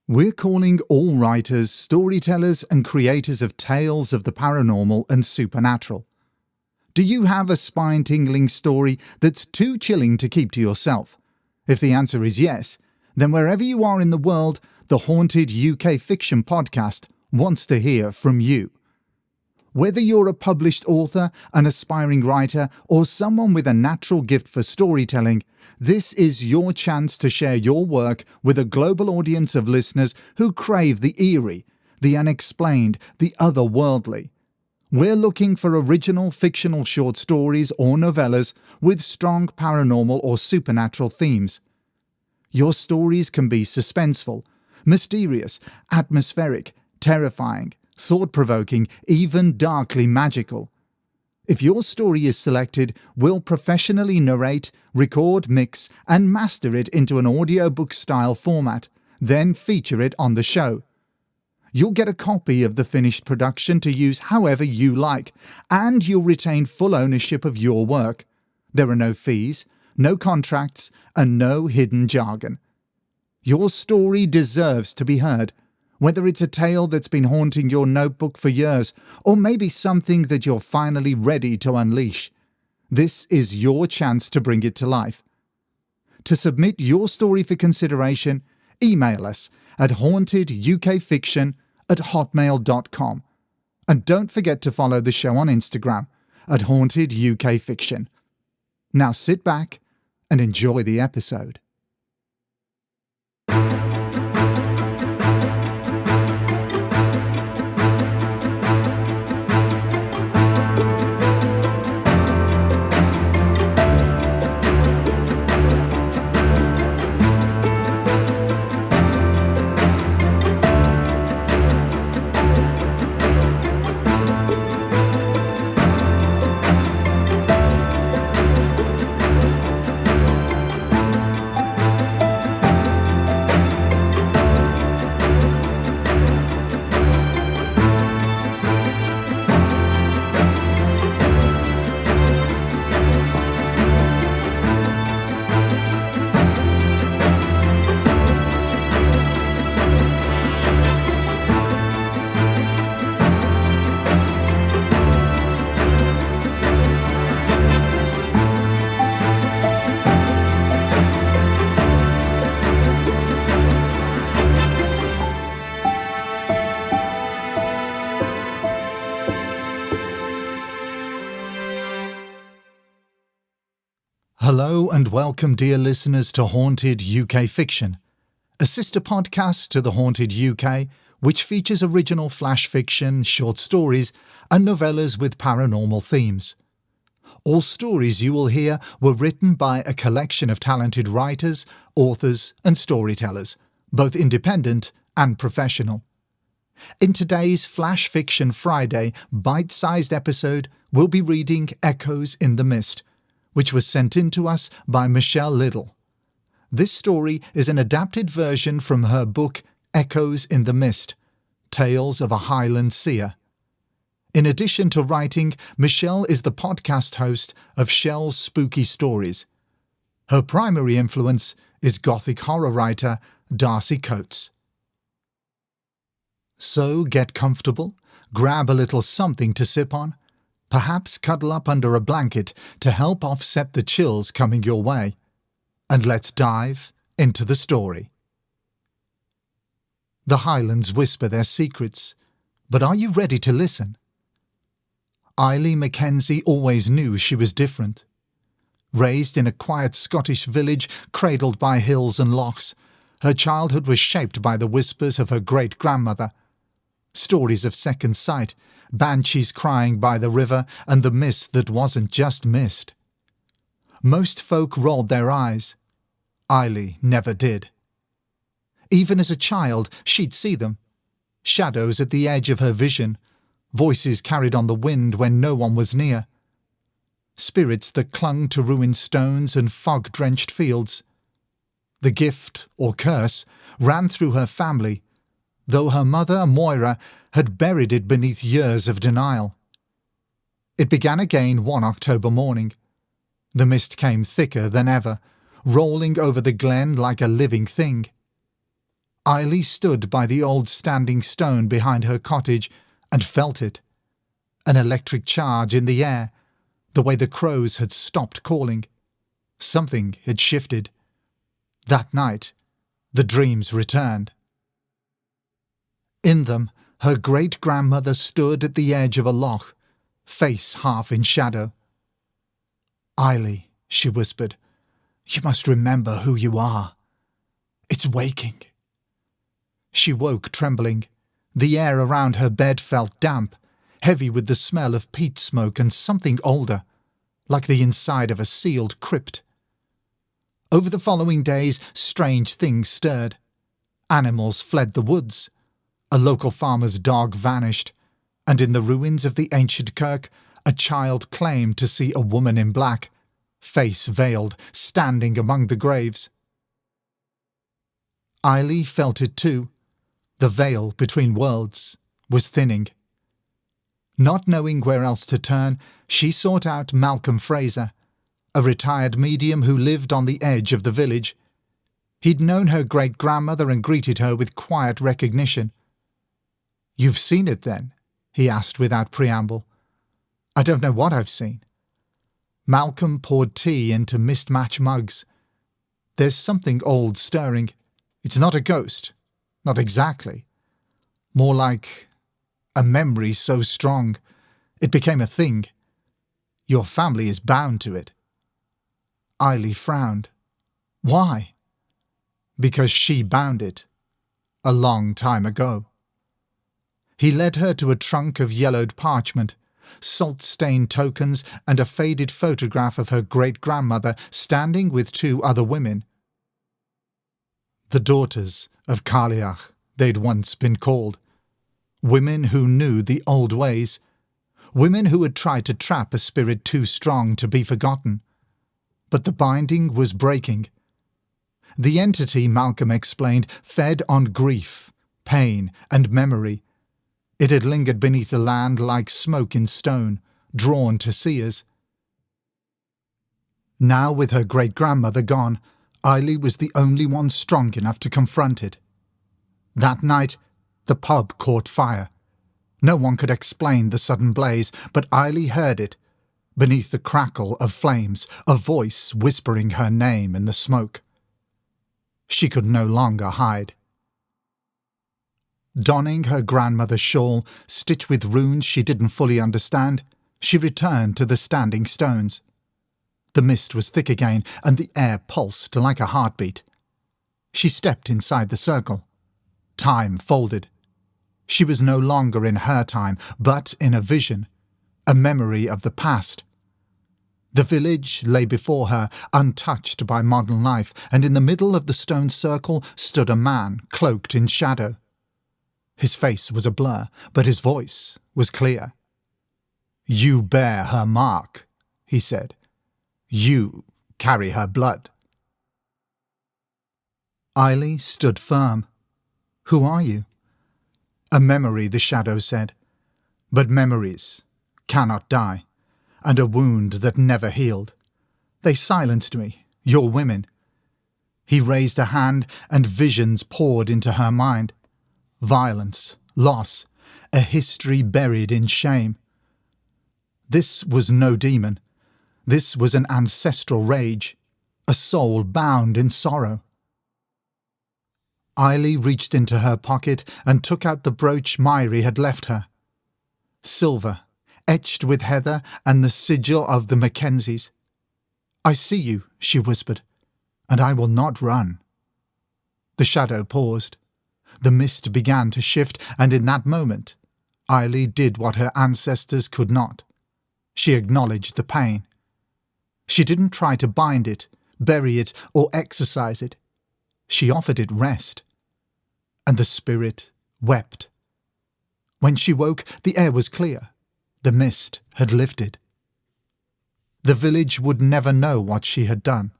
We're calling all writers, storytellers and creators of tales of the paranormal and supernatural. Do you have a spine-tingling story that's too chilling to keep to yourself? If the answer is yes, then wherever you are in the world, the Haunted UK Fiction Podcast wants to hear from you. Whether you're a published author, an aspiring writer, or someone with a natural gift for storytelling, this is your chance to share your work with a global audience of listeners who crave the eerie, the unexplained, the otherworldly. We're looking for original fictional short stories or novellas with strong paranormal or supernatural themes. Your stories can be suspenseful, mysterious, atmospheric, terrifying, thought-provoking, even darkly magical. If your story is selected, we'll professionally narrate, record, mix, and master it into an audiobook-style format, then feature it on the show. You'll get a copy of the finished production to use however you like, and you'll retain full ownership of your work. There are no fees, no contracts, and no hidden jargon. Your story deserves to be heard. Whether it's a tale that's been haunting your notebook for years, or maybe something that you're finally ready to unleash, this is your chance to bring it to life. To submit your story for consideration, email us at hauntedukfiction@hotmail.com. And don't forget to follow the show on Instagram at hauntedukfiction. Now sit back and enjoy the episode. Hello and welcome, dear listeners, to Haunted UK Fiction, a sister podcast to The Haunted UK, which features original flash fiction, short stories, and novellas with paranormal themes. All stories you will hear were written by a collection of talented writers, authors, and storytellers, both independent and professional. In today's Flash Fiction Friday bite-sized episode, we'll be reading Echoes in the Mist, which was sent in to us by Michele Liddle. This story is an adapted version from her book Echoes in the Mist, Tales of a Highland Seer. In addition to writing, Michele is the podcast host of Shell's Spooky Stories. Her primary influence is Gothic horror writer Darcy Coates. So get comfortable, grab a little something to sip on, perhaps cuddle up under a blanket to help offset the chills coming your way. And let's dive into the story. The Highlands whisper their secrets, but are you ready to listen? Eilidh MacKenzie always knew she was different. Raised in a quiet Scottish village cradled by hills and lochs, her childhood was shaped by the whispers of her great-grandmother. Stories of second sight, banshees crying by the river, and the mist that wasn't just mist. Most folk rolled their eyes. Eilidh never did. Even as a child, she'd see them. Shadows at the edge of her vision, voices carried on the wind when no one was near. Spirits that clung to ruined stones and fog-drenched fields. The gift, or curse, ran through her family, though her mother, Moira, had buried it beneath years of denial. It began again one October morning. The mist came thicker than ever, rolling over the glen like a living thing. Eilidh stood by the old standing stone behind her cottage and felt it. An electric charge in the air, the way the crows had stopped calling. Something had shifted. That night, the dreams returned. In them, her great-grandmother stood at the edge of a loch, face half in shadow. "Eilidh," she whispered, "you must remember who you are. It's waking." She woke trembling. The air around her bed felt damp, heavy with the smell of peat smoke and something older, like the inside of a sealed crypt. Over the following days, strange things stirred. Animals fled the woods. A local farmer's dog vanished, and in the ruins of the ancient kirk, a child claimed to see a woman in black, face veiled, standing among the graves. Eilidh felt it too. The veil between worlds was thinning. Not knowing where else to turn, she sought out Malcolm Fraser, a retired medium who lived on the edge of the village. He'd known her great-grandmother and greeted her with quiet recognition. "You've seen it, then?" he asked without preamble. "I don't know what I've seen." Malcolm poured tea into mismatched mugs. "There's something old stirring. It's not a ghost. Not exactly. More like a memory so strong it became a thing. Your family is bound to it." Eilidh frowned. "Why?" "Because she bound it. A long time ago." He led her to a trunk of yellowed parchment, salt-stained tokens and a faded photograph of her great-grandmother standing with two other women. The daughters of Cailleach, they'd once been called. Women who knew the old ways. Women who had tried to trap a spirit too strong to be forgotten. But the binding was breaking. The entity, Malcolm explained, fed on grief, pain and memory. It had lingered beneath the land like smoke in stone, drawn to seers. Now, with her great-grandmother gone, Eilidh was the only one strong enough to confront it. That night, the pub caught fire. No one could explain the sudden blaze, but Eilidh heard it. Beneath the crackle of flames, a voice whispering her name in the smoke. She could no longer hide. Donning her grandmother's shawl, stitched with runes she didn't fully understand, she returned to the standing stones. The mist was thick again, and the air pulsed like a heartbeat. She stepped inside the circle. Time folded. She was no longer in her time, but in a vision, a memory of the past. The village lay before her, untouched by modern life, and in the middle of the stone circle stood a man cloaked in shadow. His face was a blur, but his voice was clear. "You bear her mark," he said. "You carry her blood." Eilidh stood firm. "Who are you?" "A memory," the shadow said. "But memories cannot die, and a wound that never healed. They silenced me, your women." He raised a hand, and visions poured into her mind. Violence, loss, a history buried in shame. This was no demon. This was an ancestral rage, a soul bound in sorrow. Eilidh reached into her pocket and took out the brooch Myri had left her. Silver, etched with heather and the sigil of the Mackenzies. "I see you," she whispered, "and I will not run." The shadow paused. The mist began to shift, and in that moment, Eilidh did what her ancestors could not. She acknowledged the pain. She didn't try to bind it, bury it, or exorcise it. She offered it rest. And the spirit wept. When she woke, the air was clear. The mist had lifted. The village would never know what she had done.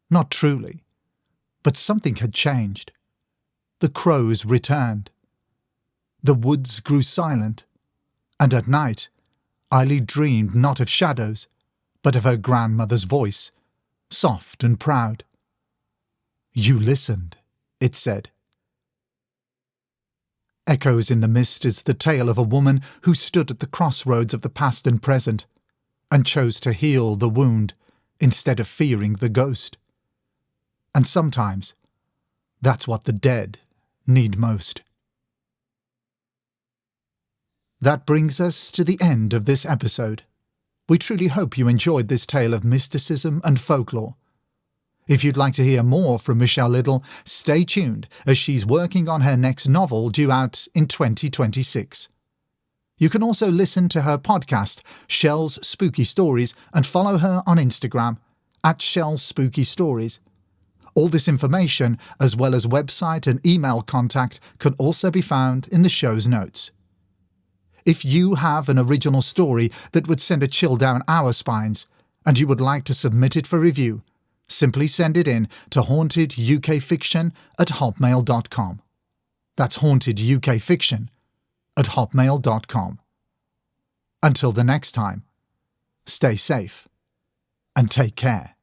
Not truly. But something had changed. The crows returned. The woods grew silent. And at night, Eilidh dreamed not of shadows, but of her grandmother's voice, soft and proud. "You listened," it said. Echoes in the mist is the tale of a woman who stood at the crossroads of the past and present, and chose to heal the wound instead of fearing the ghost. And sometimes, that's what the dead need most. That brings us to the end of this episode. We truly hope you enjoyed this tale of mysticism and folklore. If you'd like to hear more from Michele Liddle, stay tuned as she's working on her next novel due out in 2026. You can also listen to her podcast, Shell's Spooky Stories, and follow her on Instagram at Shell's Spooky Stories. All this information, as well as website and email contact, can also be found in the show's notes. If you have an original story that would send a chill down our spines, and you would like to submit it for review, simply send it in to hauntedukfiction@hotmail.com. That's hauntedukfiction@hotmail.com. Until the next time, stay safe and take care.